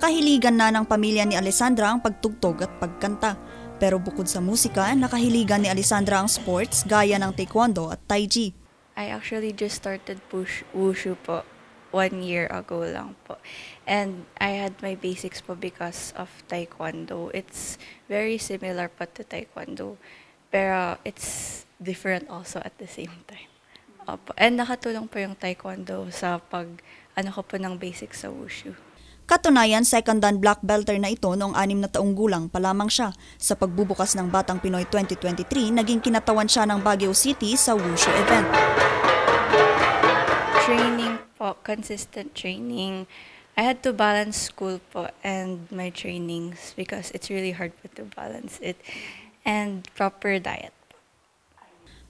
Nakahiligan na ng pamilya ni Alessandra ang pagtugtog at pagkanta. Pero bukod sa musika, nakahiligan ni Alessandra ang sports gaya ng taekwondo at taiji. I actually just started wushu po 1 year ago lang po. And I had my basics po because of taekwondo. It's very similar po to taekwondo, pero it's different also at the same time. Opo. And nakatulong po yung taekwondo sa ko po ng basics sa wushu. Katunayan, second dan black belter na ito noong 6 na taong gulang pa lamang siya. Sa pagbubukas ng Batang Pinoy 2023, naging kinatawan siya ng Baguio City sa wushu event. Training po, consistent training. I had to balance school po and my trainings because it's really hard po to balance it. And proper diet.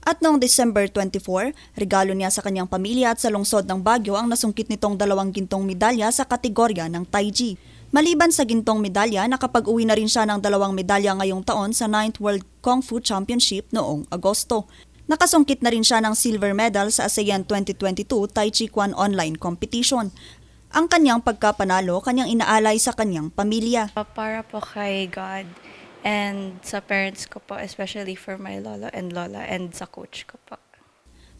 At noong December 24, regalo niya sa kanyang pamilya at sa lungsod ng Baguio ang nasungkit nitong 2 gintong medalya sa kategorya ng taiji. Maliban sa gintong medalya, nakapag-uwi na rin siya ng 2 medalya ngayong taon sa 9th World Kung Fu Championship noong Agosto. Nakasungkit na rin siya ng silver medal sa ASEAN 2022 Tai Chi Kwan Online Competition. Ang kanyang pagkapanalo, kanyang inaalay sa kanyang pamilya. Para po kay God. And sa parents ko po, especially for my lolo and lola, and sa coach ko po.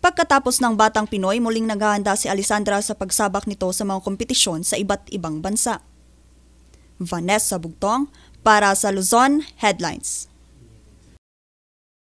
Pagkatapos ng Batang Pinoy, muling naghahanda si Alessandra sa pagsabak nito sa mga kompetisyon sa iba't ibang bansa. Vanessa Bugtong para sa Luzon Headlines.